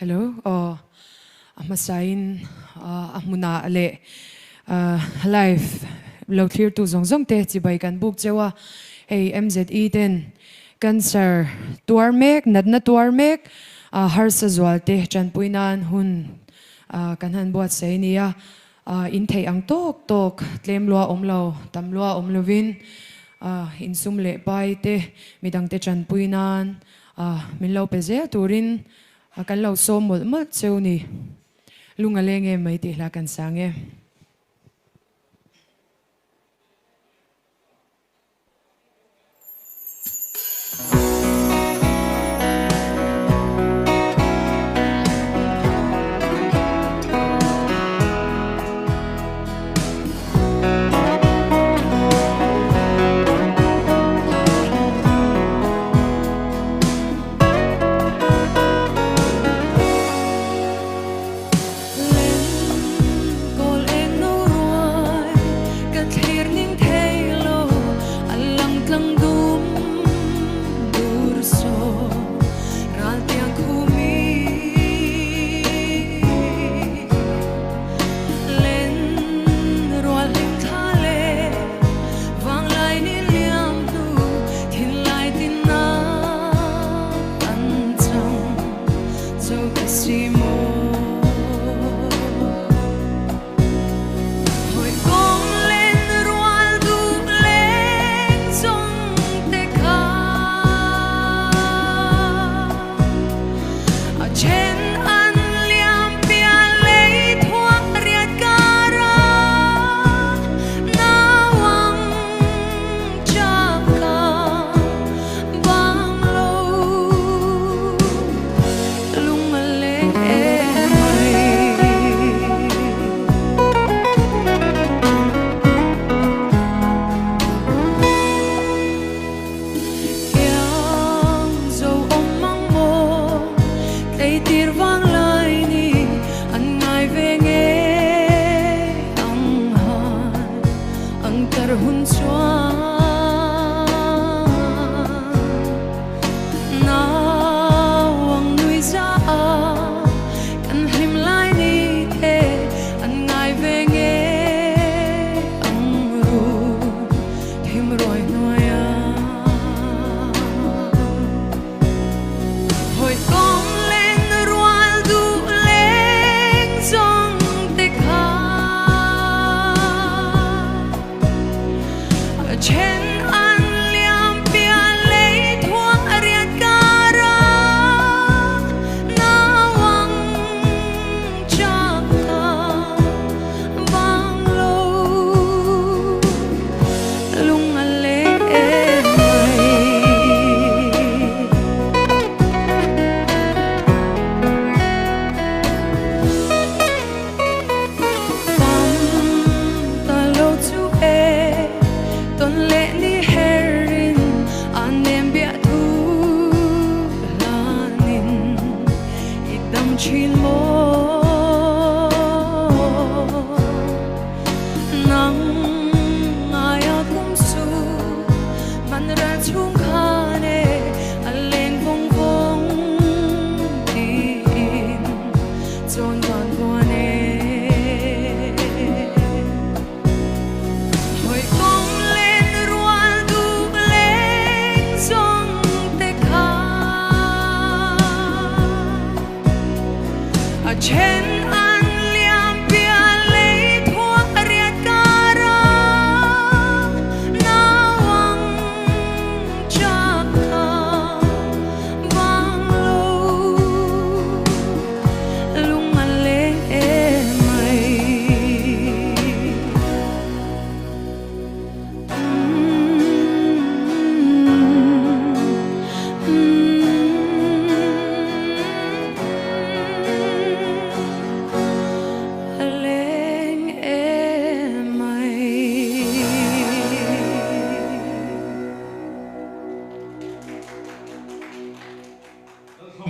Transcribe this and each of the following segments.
Hello, amasain amuna ale live lo clear tu zong te chibai kan book chewa hey MZE ten cancer tuar mek nadna tuar mek har sa zwal te chan puinan hun kan han buat sei nia in thei ang tok tok tlem lua omlo tam lua omlovin in sum le pai te midang te chan puinan min lo peze turin kan lo so mol mol cheu ni lunga lenge mai ti hla kan sange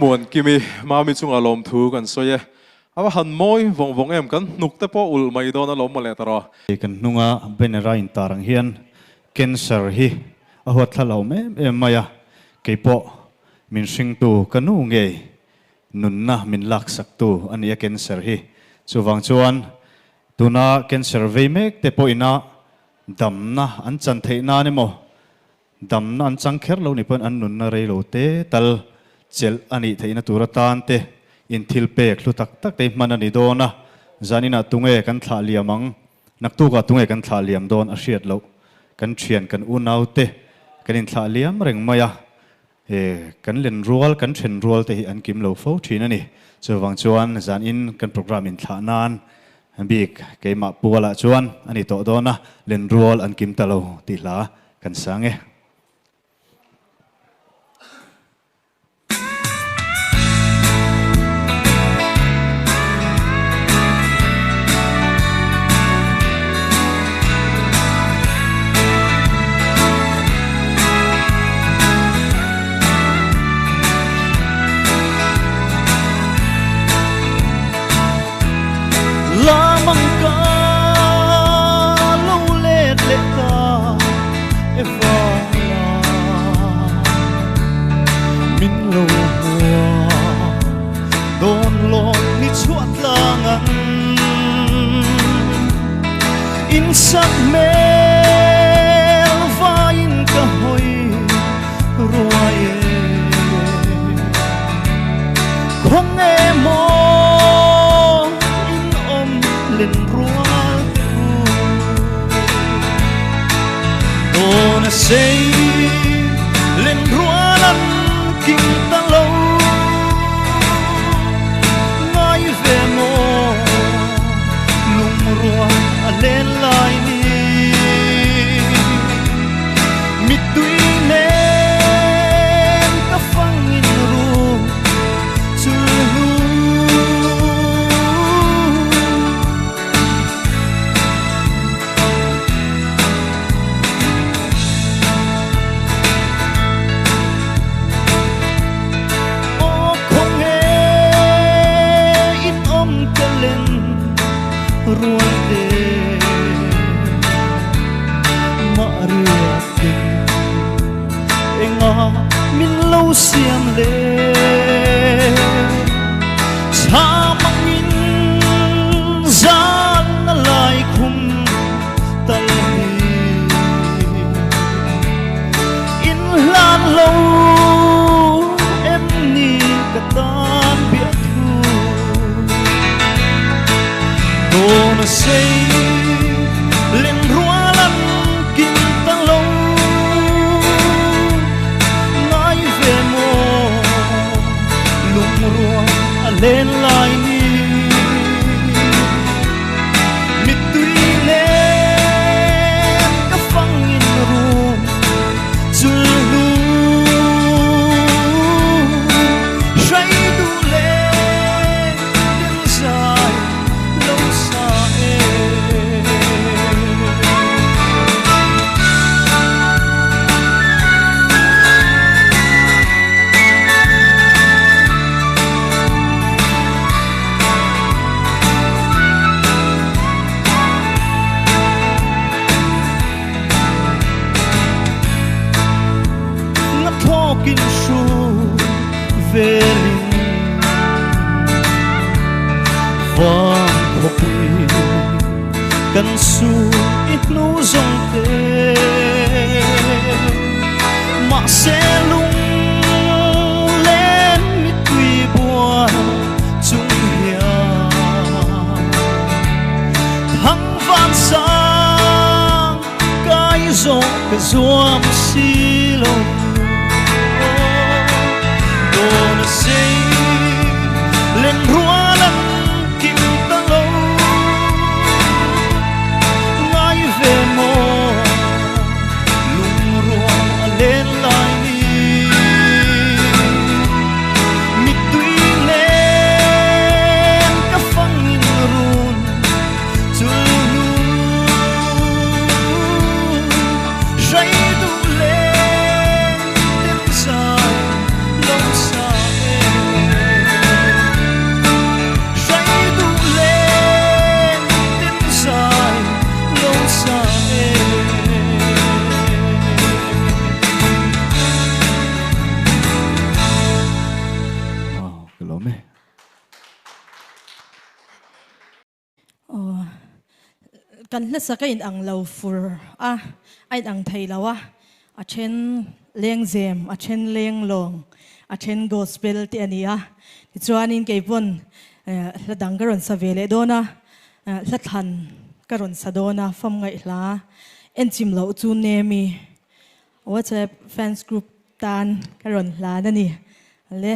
muộn kia mi mà mi chung alom thu kan so ye awa han moi vong vong em kan nuk te po ul mai don alom male taro kan nunga benera in tarang hian cancer hi ahot thalo me maya ke po min sing tu kanu nge nun na min lak sak tu ania cancer hi chuwang chuan tuna cancer ve mek te po ina dam na an chan theina ni mo dam na an chang kher lo ni pon an nun na rei lo te tal chel ani theina tura tan te in thil pek lu tak tak te man ani dona zanina tunge kan thla liamang nak tu ka tunge kan thla liam don a hriat lo kan thian kan unau te kan in thla liam reng maya kan len rual kan then rual te hi an kim lo fo thina ni chuwang chuan zan in kan program in thla nan bik keima puala chuan ani to dona len rual an kim talo ti hla kan sange lamang ka lâu lết lệ ta eva min lâu mùa đôn lon ni chuột langan in sắc mel và in cả hồi ruai không em mơ lên ruộng đồn xây lên ruộng lăn kinh ta lâu ngay về mồ lùng ruộng lên lại đi mít tuy nên ta phăng in ruộng ruộng đê mà riêng tình anh min lâu xiêm lệ xa mang min gian lại khum tay in lan lâu em ni cả tan biết đồn xây lên ruộng lăn kinh ta lâu ngay về mồ lùng ruộng lên lại đi mít tuy nên các phăng in ruộng chưa lu say đủ lên đến dài lâu xa ngắt thô kinh su về linh vang khóc cần su ít nụ dòng tê mà sẽ lung lên mít tùy buồn chung hiền thăng vạn sang cái gió cái ruộng xì lồng đồn xây lên ruộng lăn kim ta lâu ngay về mồ lùng ruộng lên lại đi mít tuy lên các phăng in ruộng chưa say đủ lên me kan hla saka in ang lo fur ai ang thei lawa a then leng zem a then leng long a then gospel ti ania ti chuanin keipon hla dang karon sa vele dona hla than karon sa dona fam ngai hla en chim lo chu nemi WhatsApp fans group tan karon hla na ni le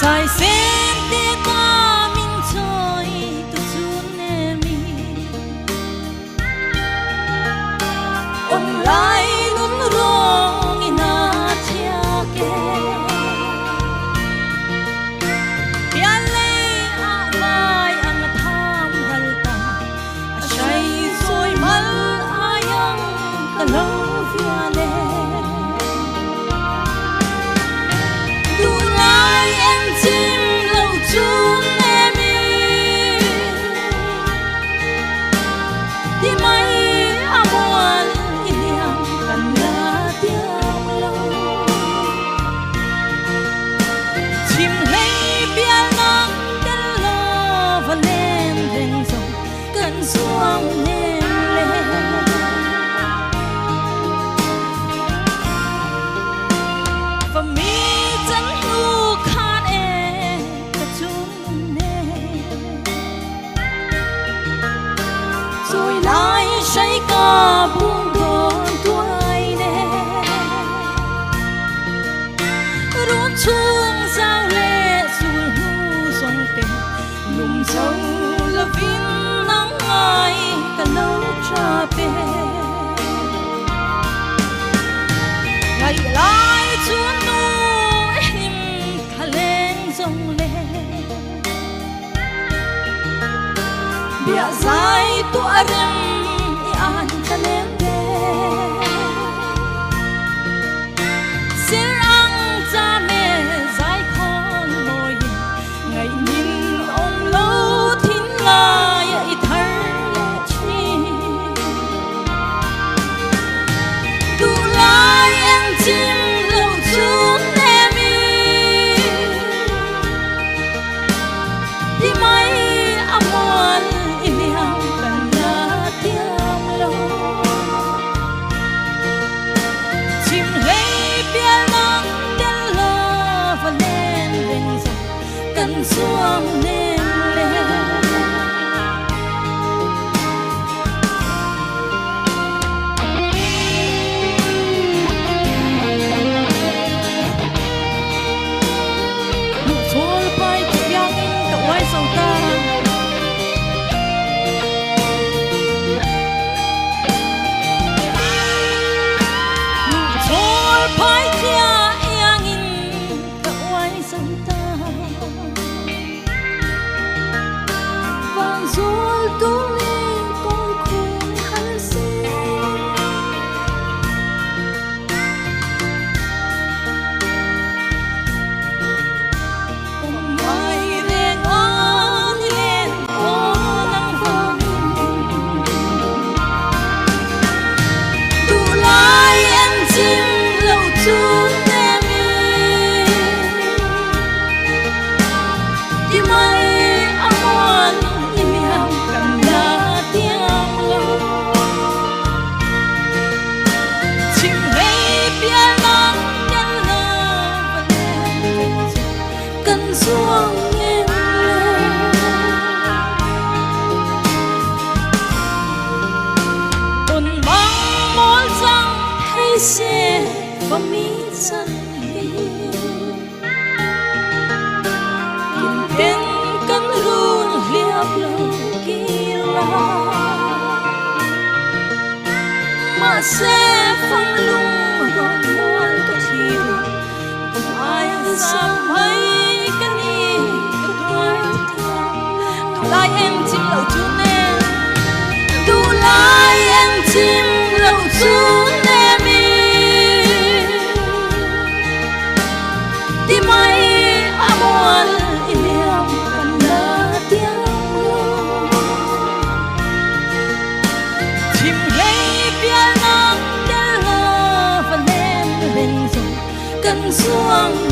sai sen te ta min choi tu chun ne mi online nun rong ina chia ke pian le a mai ang tham hal ta a shai soi mal ayang ka lo via le Zai tu aram i an kalem de sir ang cha me zai khon moi ngai nin ong lo thin la ya i thar le chi tu lai en chim lo chun ne mi di mai amon xuống nên lên nụ thôi bay yang cậu ai sầu ta nụ thôi bay yang cậu ai sầu ta rồi tôi lên con khung hắn xinh mai đêm ngon lên có nắng vàng đủ lại em chim lâu chút em đi mai amor xuống em lên ôn mong muốn rằng thấy sẽ và mi chân hiền nhìn tên cân run liệp lâu kỳ lạ mà sẽ phong lung gọn muôn có thiêu ai sao mấy lại em chim lầu chú nè đủ lại em chim lầu chú nè mi kan suang